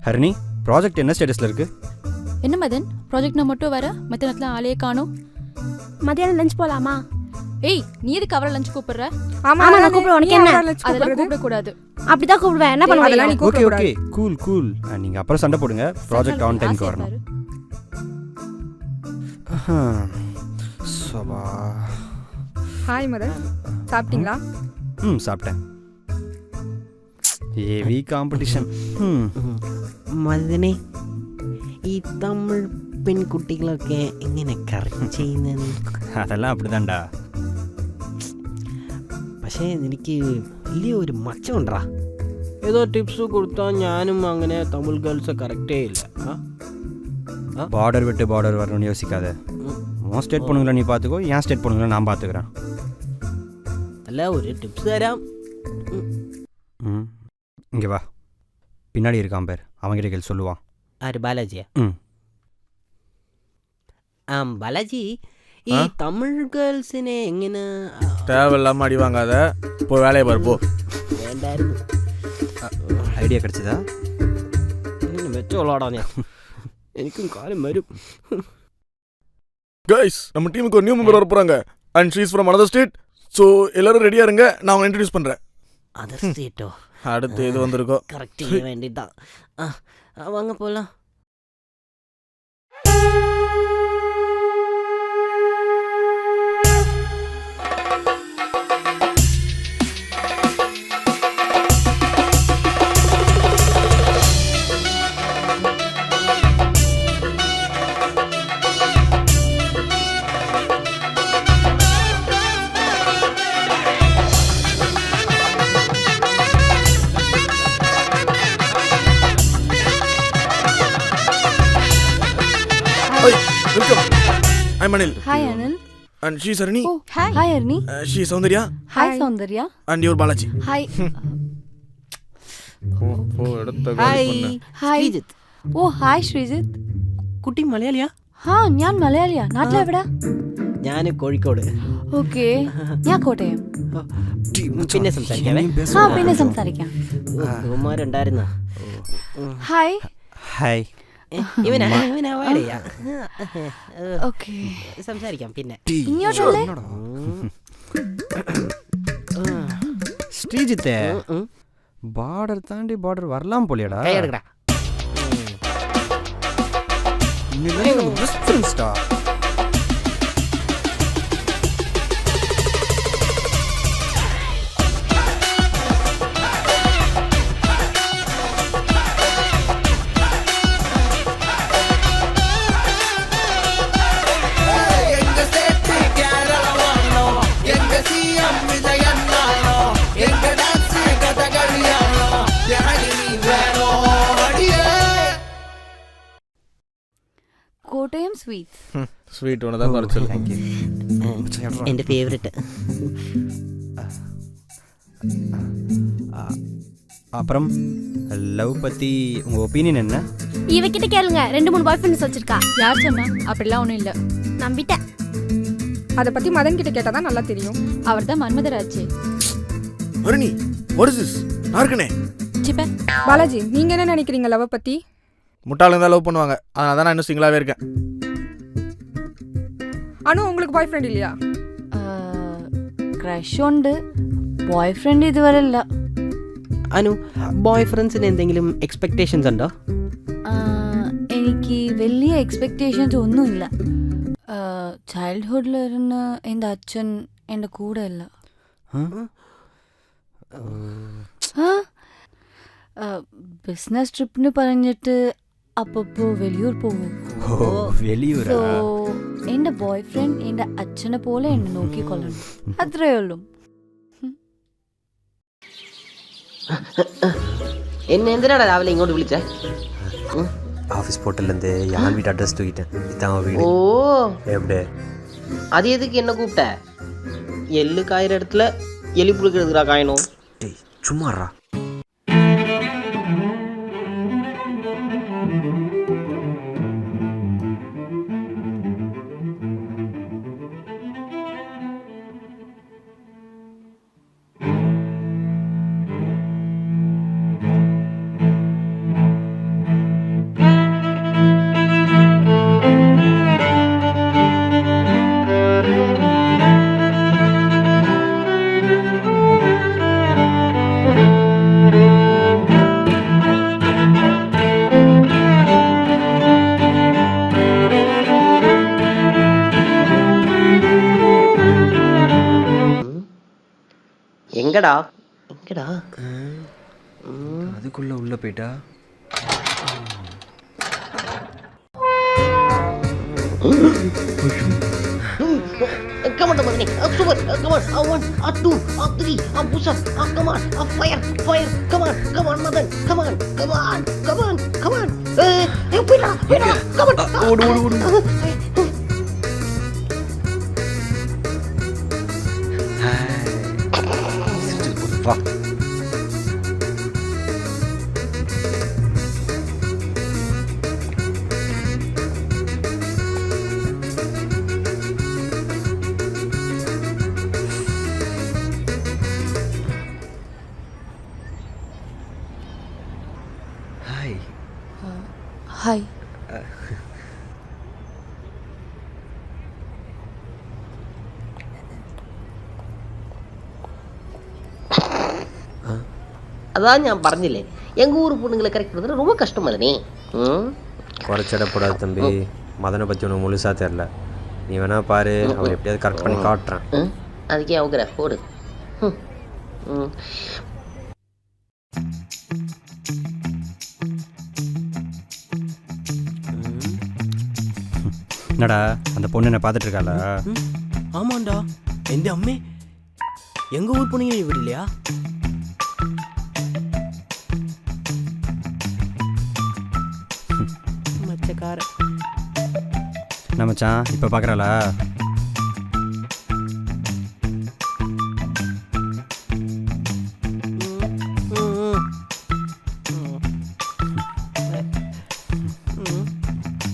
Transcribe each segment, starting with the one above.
Harini, project என்ன ஸ்டேட்டஸ்ல இருக்கு? என்ன மதன், ப்ராஜெக்ட் நான் மட்டும் வர மத்தியானத்துல ஆளையே காணோம். மத்தியானம் லஞ்ச் போலாமா? ஏய், நீ எதுக்கு அவரை லஞ்ச் கூப்பிடுற? ஆமா நான் கூப்பிடுவேன். உனக்கு என்ன? அதெல்லாம் கூப்பிட கூடாது. அப்படிதான் கூப்பிடுவேன். என்ன பண்ணுவீங்க? Okay okay, cool cool. நீங்க அப்புறம் சண்டை போடுங்க. ப்ராஜெக்ட் ஆன் டைம்க்கு வரணும். சபா. ஹாய் மதன், சாப்பிட்டீங்களா? சாப்பிட்டேன். AV competition. മദനെ ഈ തമിഴ് പെൺകുട്ടികളൊക്കെ എങ്ങനെ കറക്റ്റ് ചെയ്യുന്നത്? அதெல்லாம் அப்படிதான்டா. പക്ഷേ എനിക്ക് വലിയൊരു മച്ചമുണ്ടാ. ഏതോ ടിപ്സ് കൊടുത്താൽ ഞാനും അങ്ങനെ തമിഴ് ഗേൾஸை கரெக்டே இல்லை. பார்டர் விட்டு பார்டர் வரணும்னு யோசிக்காத. உன் ஸ்டேட் பொண்ணுங்களை நீ பார்த்துக்கோ, என் ஸ்டேட் பொண்ணுங்களை நான் பார்த்துக்கிறேன். അല്ല, ഒരു ടിപ്സ് തരാം. இங்கே வா, பின்னாடி இருக்கான் பேர், அவங்கிட்ட கேள் சொல்லுவான். ആര്? ബാലാജിയാ? ബാലാജി, ഈ തമിഴ് ഗേൾസിനെ എങ്ങനെ? தேவையில்லாமல் அடி வாங்காத, போ வேலையை பாரு போ. വേണ്ടായിരുന്നു. ஐடியா கிடைச்சதா? വെച്ചോളാടാ ഞാൻ, എനിക്കും കാലം വരും. கைஸ், நம்ம டீமுக்கு ஒரு நியூ மெம்பர் வர போகிறாங்க. And she is from another state. So எல்லாரும் ரெடியாக இருங்க, நான் அவங்க இன்ட்ரடியூஸ் பண்ணுறேன். அதர் ஸ்டேட்டோ? அடுத்து இது வந்திருக்கோம். கரெக்ட் செய்ய வேண்டியதான். வாங்க போகலாம். Welcome. I Anil. Hi Anil. And she is Harini. Oh hi. Hi Harini. She is Soundarya. Hi Soundarya. And your Balaji. Hi. Oh எடுத்த hi hi. Sreejith. Oh hi Sreejith. കുട്ടി മലയാളിയാ? ഞാൻ മലയാളിയാ. നാട്ടിലെവിടാ? ഞാൻ കോഴിക്കോട്. ഓക്കെ, ഞാൻ കോട്ടയം. പിന്നെ സംസാരിക്കാവേ? പിന്നെ സംസാരിക്കാം. ഇവന്മാരുണ്ടായിരുന്ന. ഹായ്. ஹாய். ഇവനാ വാടയാ. ഓക്കെ, സംസാരിക്കാം പിന്നെ. ഇങ്ങോട്ടല്ലേ? ஸ்ரீஜித்தே, பார்டர் தாண்டி பார்டர் வரலாம் போலியடா. കൈ എടുക്കടാ. டிஸ்டன்ஸ்டா. കോട്ടയം സ്വീറ്റ്സ്. ஸ்வீட் ஒன்று தான் குறைச்சல். தேங்க்யூ. എൻ്റെ ഫേവറേറ്റ്. அப்புறம் லவ் பற்றி உங்கள் ஒப்பீனியன் என்ன? இவகிட்ட கேளுங்க, 2-3 பாய் ஃப்ரெண்ட்ஸ் வச்சிருக்கா. யார் சொன்னா? அப்படிலாம் ஒன்றும் இல்லை. நம்பிட்டேன். அதை பற்றி மதன் கிட்ட கேட்டால் தான் நல்லா தெரியும். அவர் தான் மன்மதராச்சு. Harini, what is this? நார்க்கனே. சிப்ப. பாலாஜி, நீங்கள் என்ன நினைக்கிறீங்க லவ் பற்றி? முட்டாளுங்க தான் லவ் பண்ணுவாங்க, அதனால தான் நான் இன்னும் சிங்கிளாகவே இருக்கேன். அனு, உங்களுக்கு பாய் ஃப்ரெண்ட் இல்லையா? ക്രഷ് ഉണ്ട്, ബോയ് ഫ്രണ്ട് ഇതുവരെ ഇല്ല. അനു, ബോയ് ഫ്രണ്ട്സിന് എന്തെങ്കിലും എക്സ്പെക്ടേഷൻസ് ഉണ്ടോ? എനിക്ക് വലിയ എക്സ്പെക്ടേഷൻസ് ഒന്നുമില്ല. ചൈൽഡ്ഹുഡിൽ ഇരുന്ന് എൻ്റെ അച്ഛൻ എൻ്റെ കൂടെ ഇല്ല. ബിസിനസ് ട്രിപ്പിന് പറഞ്ഞിട്ട് അപ്പപ്പോ വെളിയൂർ പോകും. வெளியூரா? എൻ്റെ ബോയ് ഫ്രണ്ട് എൻ്റെ അച്ഛനെ പോലെ എന്നെ നോക്കിക്കൊള്ളണം, അത്രയേ ഉള്ളൂ. എന്നെ എന്തിനാടാ രാവിലെ ഇങ്ങോട്ട് വിളിച്ചേ? ஆஃபீஸ் போர்ட்டல்லேருந்து யான் வீட்டு அட்ரஸ் தூக்கிட்டேன். இதான் வீடு. ஓ, எப்படி? அது எதுக்கு என்ன கூப்பிட்ட? எள்ளு காயிற இடத்துல எலி புழுக்கிறதுக்குறா காயணும். டேய் சும்மாறா. எங்கடா எங்கடா அதுக்குள்ள உள்ள போயிட்டா Come on, Madani. Super. Come on. 1, 2, 3. Push up. Come on. Fire. Come on, Madan. Come on. Hey, Peter. Come on. வா. ஹாய். ஹாய். அதான் ഞാൻ പറഞ്ഞില്ലേ எங்கள் ஊர் பொண்ணுங்களை கரெக்ட் பண்ணுறது ரொம்ப கஷ்டம் மதனி. குறைச்சிடக்கூடாது தம்பி. மதனை பற்றி உனக்கு முழுசாக தெரில. நீ வேணா பாரு, அவன் எப்படியாவது கரெக்ட் பண்ணி காட்டுறான். அதுக்கே அவங்க போடு. என்னடா அந்த பொண்ணு என்ன பார்த்துட்டு இருக்காளா? ஆமாண்டா, எந்த அம்மே எங்க ஊர் பொண்ணுங்க இவர் இல்லையா? மச்சக்கார என்ன மச்சான் இப்போ பார்க்குறாளா?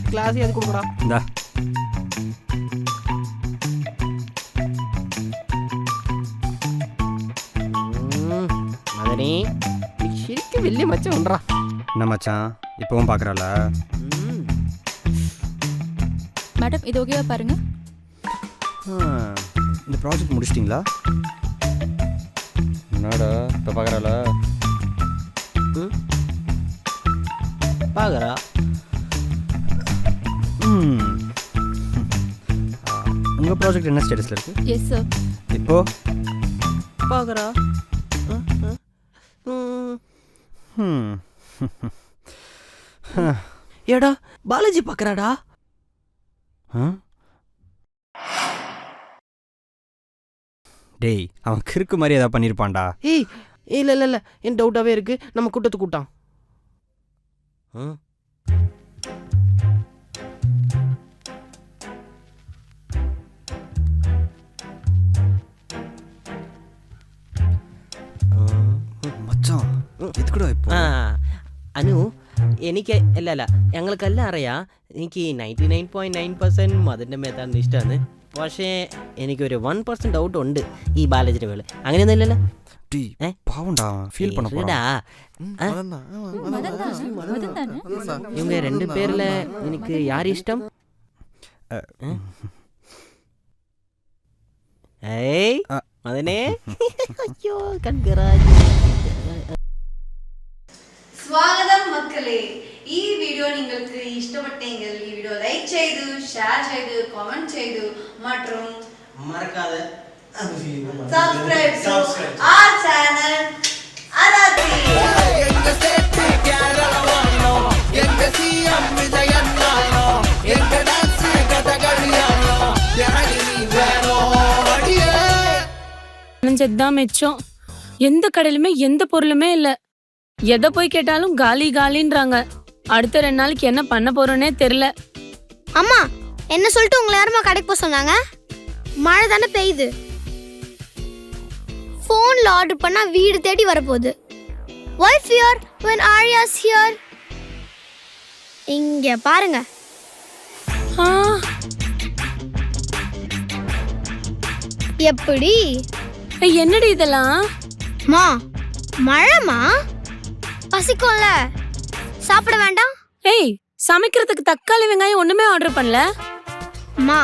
கிளாஸ் எது கொடுக்குறா? இந்தா மதனி ശരിക്കും വലിയ മച്ചം ഉണ്ടാ. என்ன மச்சான் இப்போவும் பார்க்குறாளா? மேடம் இது ஓகேவா பாருங்க. இந்த ப்ராஜெக்ட் முடிச்சிட்டிங்களா? என்னடா இப்போ பார்க்குறாளா? பாக்குறா. உங்கள் ப்ராஜெக்ட் என்ன ஸ்டேட்டஸில் இருக்குது? Yes sir. இப்போ பாக்குறா. ஏடா பாலாஜி பாக்குறாடா. டேய் அவன் கிறுக்கு மாதிரி ஏதாவது பண்ணியிருப்பான்டா. ஏய் இல்ல என் டவுட்டாவே இருக்கு. நம்ம கூட்டத்து கூட்டான். മച്ചാൻ എതുക്കടാ ഇപ്പോ? അനു എനിക്ക് അല്ല ഞങ്ങൾക്കെല്ലാം അറിയാം എനിക്ക് 99.9% മതിൻ്റെ മേത്താണ് ഇഷ്ടമാണ്. പക്ഷേ എനിക്കൊരു 1% ഡൗട്ട് ഉണ്ട് ഈ ബാലജിയുടെ വേള്. അങ്ങനെയൊന്നും ഇല്ലല്ലോ. பாவம்டா ஃபீல் பண்ண போறா. இவங்க ரெண்டு பேர்ல எனக்கு யார் இஷ்டம்? ஏய் மதனே. ஐயோ கண்கராஜ். സ്വാഗതം മക്കളെ. ഈ വീഡിയോ നിങ്ങൾക്ക് ഇഷ്ടപ്പെട്ടെങ്കിൽ ഈ വീഡിയോ ലൈക്ക് ചെയ്തു, ഷെയർ ചെയ്തു, കമന്റ് ചെയ്തു மற்றும் മറക്കാതെ സബ്സ്ക്രൈബ് ടു our channel അരാത്തി. எங்க ஸ்டேட் கேரளானோ, எங்க சிஎம் விஜயண்ணானோ, எங்க டான்ஸ் கதகளியானோ, யாரி நீ வேணோ அடியே. செத்தான் மிச்சம். எந்த கடையிலுமே எந்த பொருளுமே இல்லை. எதை போய் கேட்டாலும் காலி காலின்றாங்க. அடுத்த 2 நாளைக்கு என்ன பண்ண போறோன்னே தெரியல. அம்மா என்ன சொல்லிட்டு உங்களை யாருமா கடைக்கு போக சொன்னாங்க? மழை தானே பெய்யுது. ஃபோன்ல ஆர்டர் பண்ணா வீடு தேடி வரப்போகுது. Why fear when Arya's here? இங்க பாருங்க. எப்படி என்னடி இதெல்லாம்? மா மழைமா, பசிக்கும்ல, சாப்பிட வேண்டாம்? ஏய் சமைக்கிறதுக்கு தக்காளி வெங்காயம் ஒண்ணுமே ஆர்டர் பண்ணல. மா